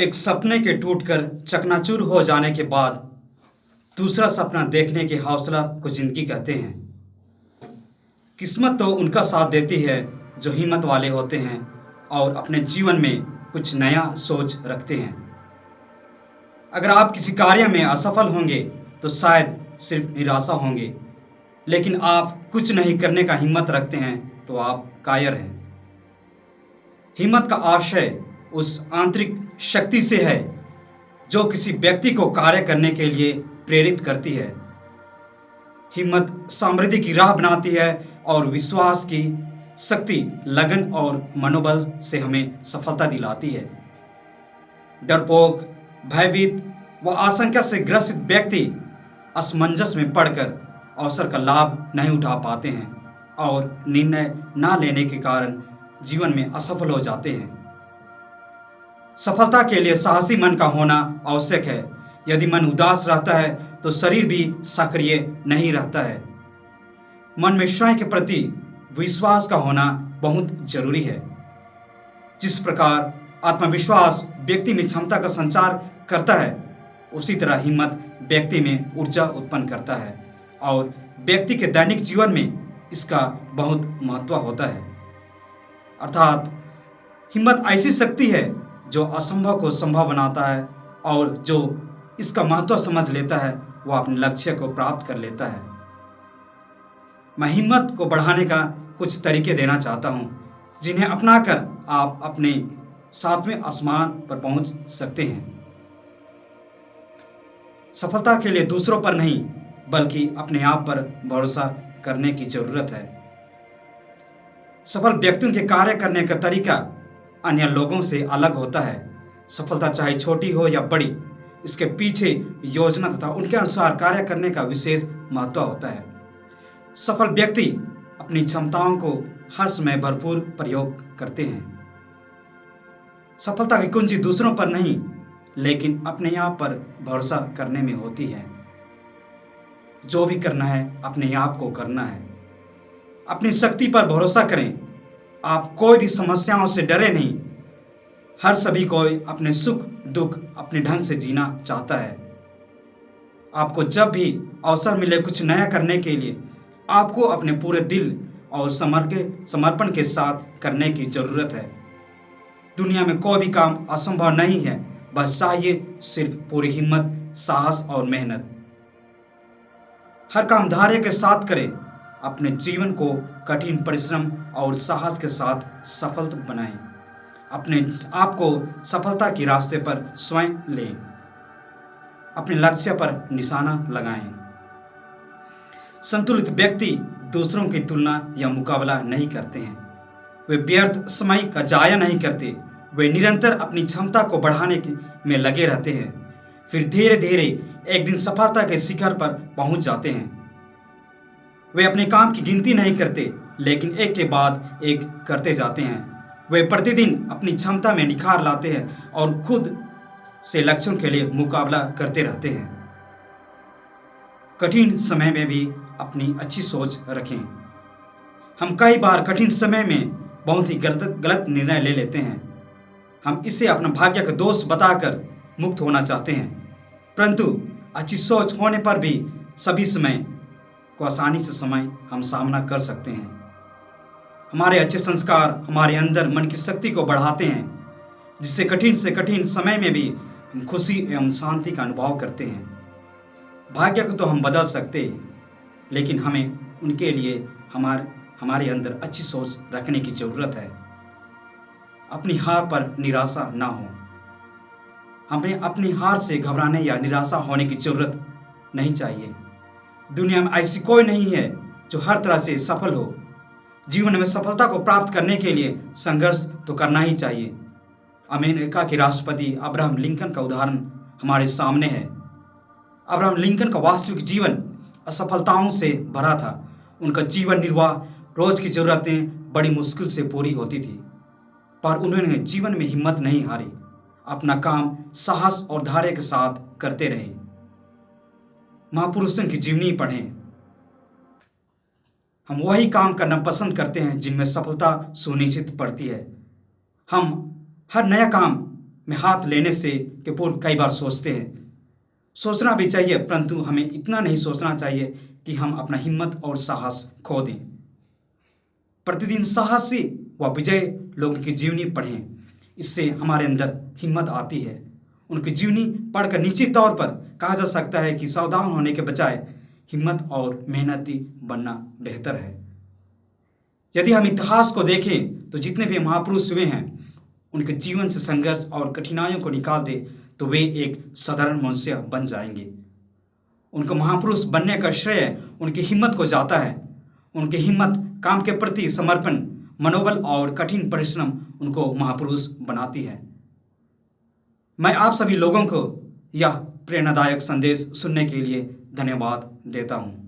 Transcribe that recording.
एक सपने के टूटकर चकनाचूर हो जाने के बाद दूसरा सपना देखने के हौसला को जिंदगी कहते हैं। किस्मत तो उनका साथ देती है जो हिम्मत वाले होते हैं और अपने जीवन में कुछ नया सोच रखते हैं। अगर आप किसी कार्य में असफल होंगे तो शायद सिर्फ निराशा होंगे, लेकिन आप कुछ नहीं करने का हिम्मत रखते हैं तो आप कायर हैं। हिम्मत का आशय उस आंतरिक शक्ति से है जो किसी व्यक्ति को कार्य करने के लिए प्रेरित करती है। हिम्मत समृद्धि की राह बनाती है और विश्वास की शक्ति लगन और मनोबल से हमें सफलता दिलाती है। डरपोक, भयभीत व आशंका से ग्रसित व्यक्ति असमंजस में पड़कर अवसर का लाभ नहीं उठा पाते हैं और निर्णय न लेने के कारण जीवन में असफल हो जाते हैं। सफलता के लिए साहसी मन का होना आवश्यक है। यदि मन उदास रहता है तो शरीर भी सक्रिय नहीं रहता है। मन में स्वयं के प्रति विश्वास का होना बहुत जरूरी है। जिस प्रकार आत्मविश्वास व्यक्ति में क्षमता का संचार करता है, उसी तरह हिम्मत व्यक्ति में ऊर्जा उत्पन्न करता है और व्यक्ति के दैनिक जीवन में इसका बहुत महत्व होता है। अर्थात हिम्मत ऐसी शक्ति है जो असंभव को संभव बनाता है और जो इसका महत्व समझ लेता है वह अपने लक्ष्य को प्राप्त कर लेता है। मैं हिम्मत को बढ़ाने का कुछ तरीके देना चाहता हूं, जिन्हें अपनाकर आप अपने सातवें आसमान पर पहुंच सकते हैं। सफलता के लिए दूसरों पर नहीं बल्कि अपने आप पर भरोसा करने की जरूरत है। सफल व्यक्तियों के कार्य करने का तरीका अन्य लोगों से अलग होता है। सफलता चाहे छोटी हो या बड़ी, इसके पीछे योजना तथा उनके अनुसार कार्य करने का विशेष महत्व होता है। सफल व्यक्ति अपनी क्षमताओं को हर समय भरपूर प्रयोग करते हैं। सफलता की कुंजी दूसरों पर नहीं लेकिन अपने आप पर भरोसा करने में होती है। जो भी करना है अपने आप को करना है। अपनी शक्ति पर भरोसा करें। आप कोई भी समस्याओं से डरे नहीं। हर सभी कोई अपने सुख दुख अपने ढंग से जीना चाहता है। आपको जब भी अवसर मिले कुछ नया करने के लिए आपको अपने पूरे दिल और समर्पण के साथ करने की जरूरत है। दुनिया में कोई भी काम असंभव नहीं है, बस चाहिए सिर्फ पूरी हिम्मत, साहस और मेहनत। हर काम धैर्य के साथ करें। अपने जीवन को कठिन परिश्रम और साहस के साथ सफल बनाएं। अपने आप को सफलता के रास्ते पर स्वयं लें। अपने लक्ष्य पर निशाना लगाएं। संतुलित व्यक्ति दूसरों की तुलना या मुकाबला नहीं करते हैं। वे व्यर्थ समय का जाया नहीं करते। वे निरंतर अपनी क्षमता को बढ़ाने में लगे रहते हैं। फिर धीरे धीरे एक दिन सफलता के शिखर पर पहुंच जाते हैं। वे अपने काम की गिनती नहीं करते लेकिन एक के बाद एक करते जाते हैं। वे प्रतिदिन अपनी क्षमता में निखार लाते हैं और खुद से लक्ष्यों के लिए मुकाबला करते रहते हैं। कठिन समय में भी अपनी अच्छी सोच रखें। हम कई बार कठिन समय में बहुत ही गलत निर्णय ले लेते हैं। हम इसे अपना भाग्य का दोष बताकर मुक्त होना चाहते हैं, परंतु अच्छी सोच होने पर भी सभी समय को आसानी से हम सामना कर सकते हैं। हमारे अच्छे संस्कार हमारे अंदर मन की शक्ति को बढ़ाते हैं, जिससे कठिन से कठिन समय में भी हम खुशी एवं शांति का अनुभव करते हैं। भाग्य को तो हम बदल सकते हैं, लेकिन हमें उनके लिए हमारे अंदर अच्छी सोच रखने की जरूरत है। अपनी हार पर निराशा ना हो। हमें अपनी हार से घबराने या निराशा होने की जरूरत नहीं चाहिए। दुनिया में ऐसी कोई नहीं है जो हर तरह से सफल हो। जीवन में सफलता को प्राप्त करने के लिए संघर्ष तो करना ही चाहिए। अमेरिका के राष्ट्रपति अब्राहम लिंकन का उदाहरण हमारे सामने है। अब्राहम लिंकन का वास्तविक जीवन असफलताओं से भरा था। उनका जीवन निर्वाह रोज की जरूरतें बड़ी मुश्किल से पूरी होती थी, पर उन्होंने जीवन में हिम्मत नहीं हारी। अपना काम साहस और धैर्य के साथ करते रहे। महापुरुषों की जीवनी पढ़ें। हम वही काम करना पसंद करते हैं जिनमें सफलता सुनिश्चित पड़ती है। हम हर नया काम में हाथ लेने से के पूर्व कई बार सोचते हैं। सोचना भी चाहिए, परंतु हमें इतना नहीं सोचना चाहिए कि हम अपना हिम्मत और साहस खो दें। प्रतिदिन साहसी व विजय लोगों की जीवनी पढ़ें, इससे हमारे अंदर हिम्मत आती है। उनकी जीवनी पढ़कर निश्चित तौर पर कहा जा सकता है कि सावधान होने के बजाय हिम्मत और मेहनती बनना बेहतर है। यदि हम इतिहास को देखें तो जितने भी महापुरुष हुए हैं, उनके जीवन से संघर्ष और कठिनाइयों को निकाल दे तो वे एक साधारण मनुष्य बन जाएंगे। उनको महापुरुष बनने का श्रेय उनकी हिम्मत को जाता है। उनकी हिम्मत, काम के प्रति समर्पण, मनोबल और कठिन परिश्रम उनको महापुरुष बनाती है। मैं आप सभी लोगों को यह प्रेरणादायक संदेश सुनने के लिए धन्यवाद देता हूँ।